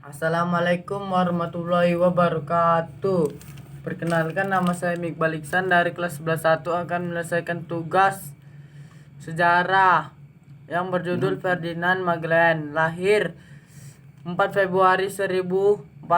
Assalamualaikum warahmatullahi wabarakatuh. Perkenalkan, nama saya Iqbal Iksan dari kelas 11 akan menyelesaikan tugas sejarah yang berjudul Ferdinand Magellan. Lahir 4 Februari 1480,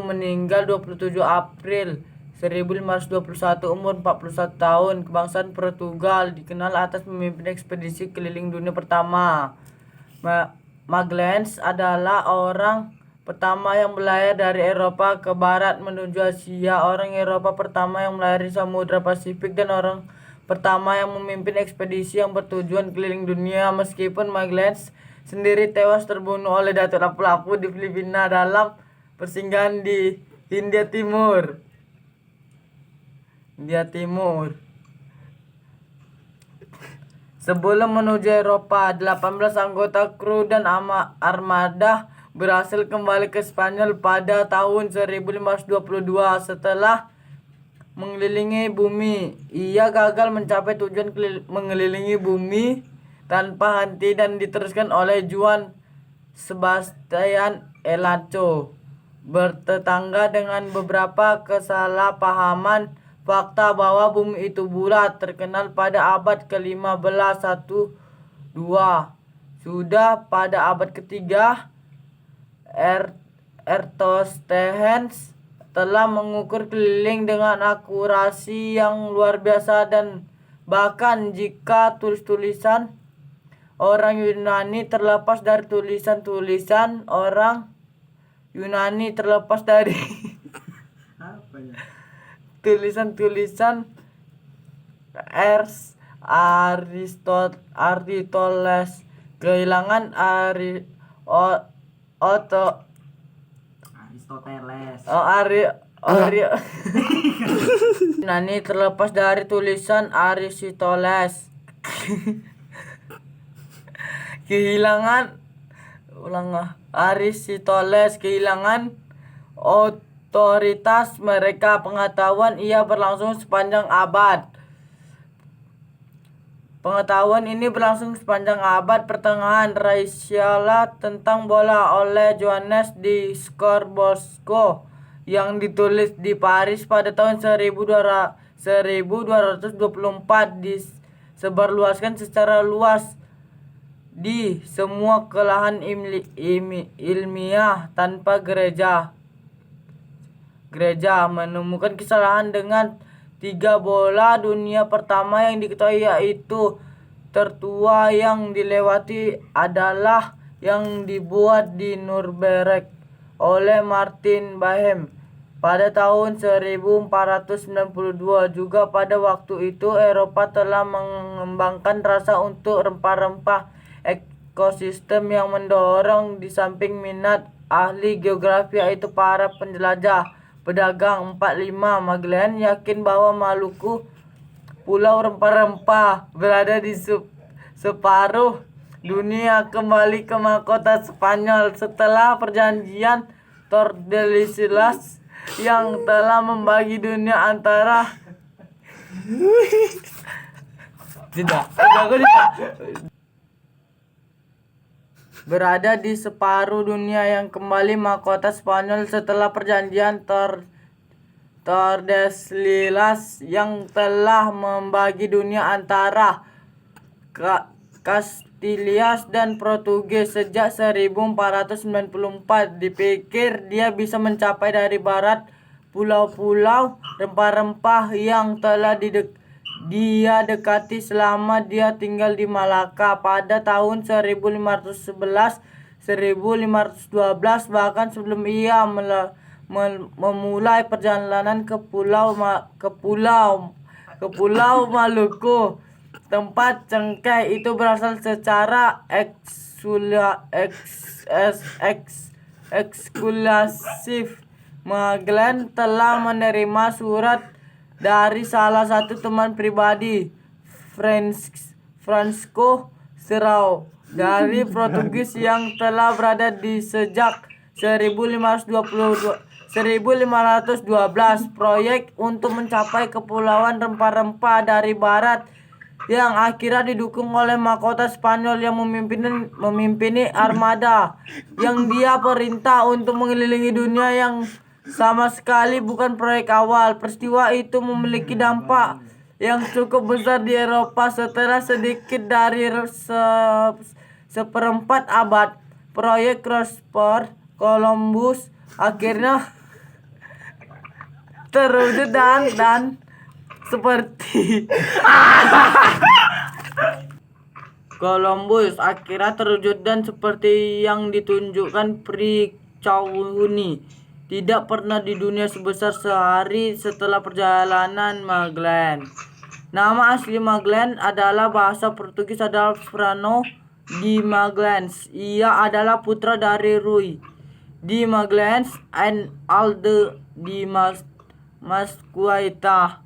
meninggal 27 April 1521, umur 41 tahun, kebangsaan Portugal, dikenal atas memimpin ekspedisi keliling dunia pertama. Magellan adalah orang pertama yang berlayar dari Eropa ke barat menuju Asia, orang Eropa pertama yang melayari Samudra Pasifik, dan orang pertama yang memimpin ekspedisi yang bertujuan keliling dunia. Meskipun Magellan sendiri tewas terbunuh oleh Datuk Lapu-Lapu di Filipina dalam persinggahan di India Timur. Sebelum menuju Eropa, 18 anggota kru dan armada berhasil kembali ke Spanyol pada tahun 1522. Setelah mengelilingi bumi, ia gagal mencapai tujuan mengelilingi bumi tanpa henti dan diteruskan oleh Juan Sebastian Elcano. Bertetangga dengan beberapa kesalahpahaman fakta bahwa bumi itu bulat terkenal pada abad ke-15 Sudah pada abad ketiga, Eratosthenes telah mengukur keliling dengan akurasi yang luar biasa, dan bahkan jika tulisan orang Yunani terlepas dari tulisan-tulisan orang Yunani terlepas dari tulisan-tulisan Aristoteles, kehilangan Yunani terlepas dari tulisan Aristoteles, kehilangan otoritas mereka. Pengetahuan ini berlangsung sepanjang abad pertengahan. Risalah tentang bola oleh Johannes di Scorbosco yang ditulis di Paris pada tahun 1224 disebarluaskan secara luas di semua kalangan ilmiah tanpa gereja menemukan kesalahan dengan 3 bola dunia pertama yang diketahui, yaitu tertua yang dilewati adalah yang dibuat di Nuremberg oleh Martin Behem pada tahun 1492. Juga pada waktu itu Eropa telah mengembangkan rasa untuk rempah-rempah ekosistem yang mendorong di samping minat ahli geografi, yaitu para penjelajah pedagang. 45 Magellan yakin bahwa Maluku, pulau rempah-rempah berada di separuh dunia, kembali ke mahkota Spanyol setelah perjanjian Tordesillas yang telah membagi dunia antara berada di separuh dunia yang kembali mahkota Spanyol setelah perjanjian Tordesillas yang telah membagi dunia antara Kastilia dan Portugis. Sejak 1494 dipikir dia bisa mencapai dari barat pulau-pulau rempah-rempah yang telah dia dekati selama dia tinggal di Malaka. Pada tahun 1511, 1512, bahkan sebelum ia memulai perjalanan ke Pulau Maluku, tempat cengkeh itu berasal secara eksklusif. Magellan telah menerima surat dari salah satu teman pribadi, Francisco Serrao, dari Portugis yang telah berada di sejak 1512. Proyek untuk mencapai kepulauan rempah-rempah dari barat yang akhirnya didukung oleh mahkota Spanyol yang memimpini armada yang dia perintah untuk mengelilingi dunia yang sama sekali bukan proyek awal. Peristiwa itu memiliki dampak yang cukup besar di Eropa setelah sedikit dari seperempat abad. Proyek Christopher Columbus akhirnya terwujud dan seperti Columbus akhirnya terwujud dan seperti yang ditunjukkan Pri-Chauhuni tidak pernah di dunia sebesar sehari setelah perjalanan Magellan. Nama asli Magellan adalah bahasa Portugis adalah Fernando de Magalhães. Ia adalah putra dari Rui de Magalhães and Alda de Mascaita,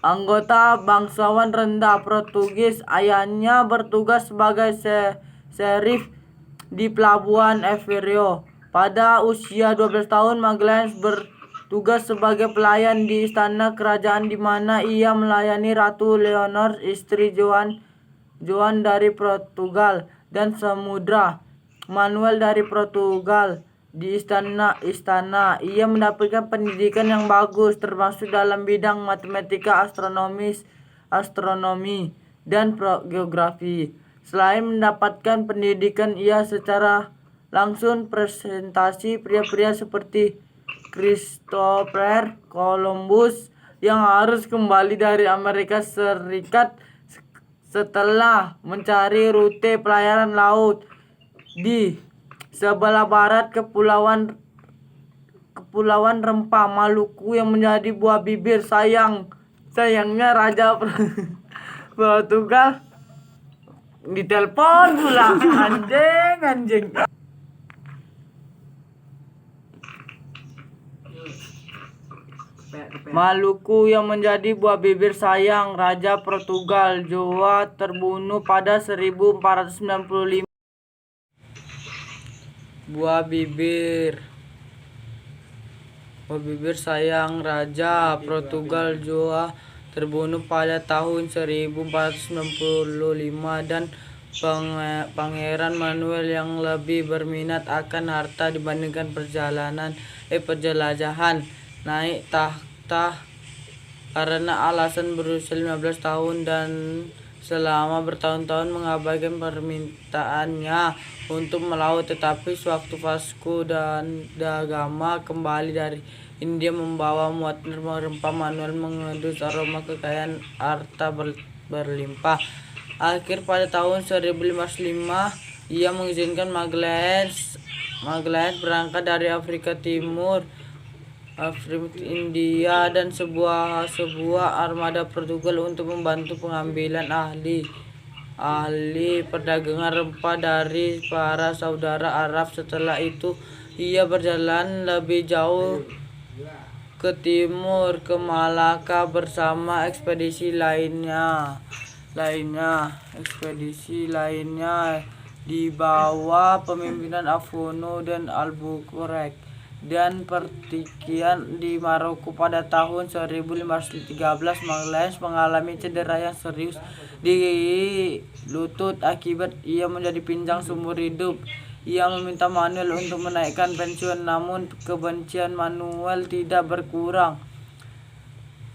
anggota bangsawan rendah Portugis. Ayahnya bertugas sebagai sheriff di pelabuhan Aveiro. Pada usia 12 tahun, Magalhães bertugas sebagai pelayan di istana kerajaan di mana ia melayani Ratu Leonor, istri Joan dari Portugal, dan Samudra Manuel dari Portugal. Di istana ia mendapatkan pendidikan yang bagus termasuk dalam bidang matematika, astronomi dan geografi. Selain mendapatkan pendidikan, ia secara langsung presentasi pria-pria seperti Christopher Columbus yang harus kembali dari Amerika Serikat setelah mencari rute pelayaran laut di sebelah barat Kepulauan Rempah, Maluku yang menjadi buah bibir. Sayangnya Raja Portugal ditelepon pula. Anjing. Maluku yang menjadi buah bibir. Sayang Raja Portugal Joa terbunuh pada 1495. Buah bibir sayang Raja Portugal Joa terbunuh pada tahun 1495 dan Pangeran Manuel yang lebih berminat akan harta dibandingkan penjelajahan naik tahta karena alasan berusia 15 tahun dan selama bertahun-tahun mengabaikan permintaannya untuk melaut. Tetapi sewaktu Vasco da Gama kembali dari India membawa muatan rempah, Manuel mengendus aroma kekayaan harta berlimpah. Akhir pada tahun 1505 ia mengizinkan Magalhães berangkat dari Afrika Timur, India dan sebuah armada Portugal untuk membantu pengambilan ahli perdagangan rempah dari para saudara Arab. Setelah itu ia berjalan lebih jauh ke timur ke Malaka bersama ekspedisi lainnya di bawah pemimpinan Afonso dan Albuquerque dan pertikian di Maroko. Pada tahun 1513 Magalhães mengalami cedera yang serius di lutut akibat ia menjadi pincang seumur hidup. Ia meminta Manuel untuk menaikkan pensiun, namun kebencian Manuel tidak berkurang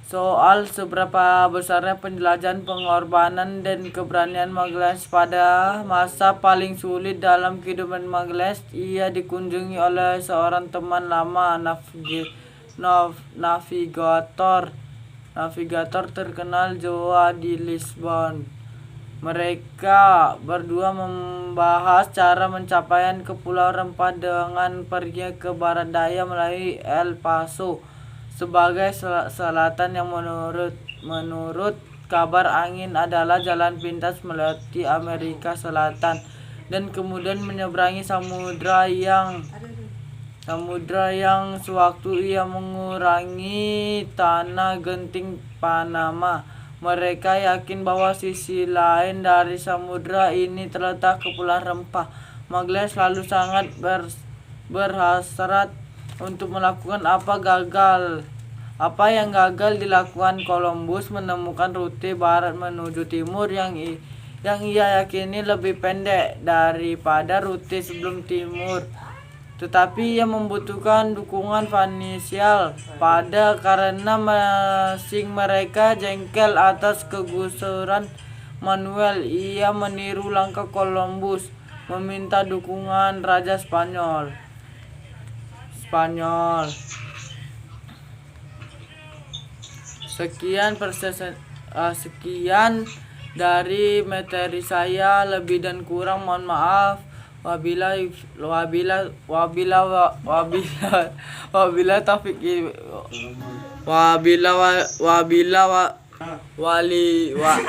soal seberapa besarnya penjelajahan, pengorbanan, dan keberanian Magalhães. Pada masa paling sulit dalam kehidupan Magalhães, ia dikunjungi oleh seorang teman lama, navigator terkenal João de Lisbon. Mereka berdua membahas cara pencapaian ke Pulau Rempah dengan pergi ke barat daya melalui El Paso sebagai selatan yang menurut kabar angin adalah jalan pintas melewati Amerika Selatan dan kemudian menyeberangi samudra yang sewaktu ia mengurangi tanah genting Panama. Mereka yakin bahwa sisi lain dari samudra ini terletak Kepulauan Rempah. Magalhães selalu sangat berhasrat untuk melakukan apa gagal Apa yang gagal dilakukan Columbus menemukan rute barat menuju timur yang ia yakini lebih pendek daripada rute sebelum timur. Tetapi ia membutuhkan dukungan finansial karena masing mereka jengkel atas kegusuran Manuel. Ia meniru langkah Columbus, meminta dukungan Raja Spanyol. Sekian dari materi saya, lebih dan kurang mohon maaf. Wabila taufik wabila wa- wabila wa- wali wa-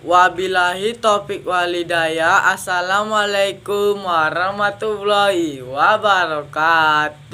wabilahi taufik walidaya. Assalamualaikum warahmatullahi wabarakatuh.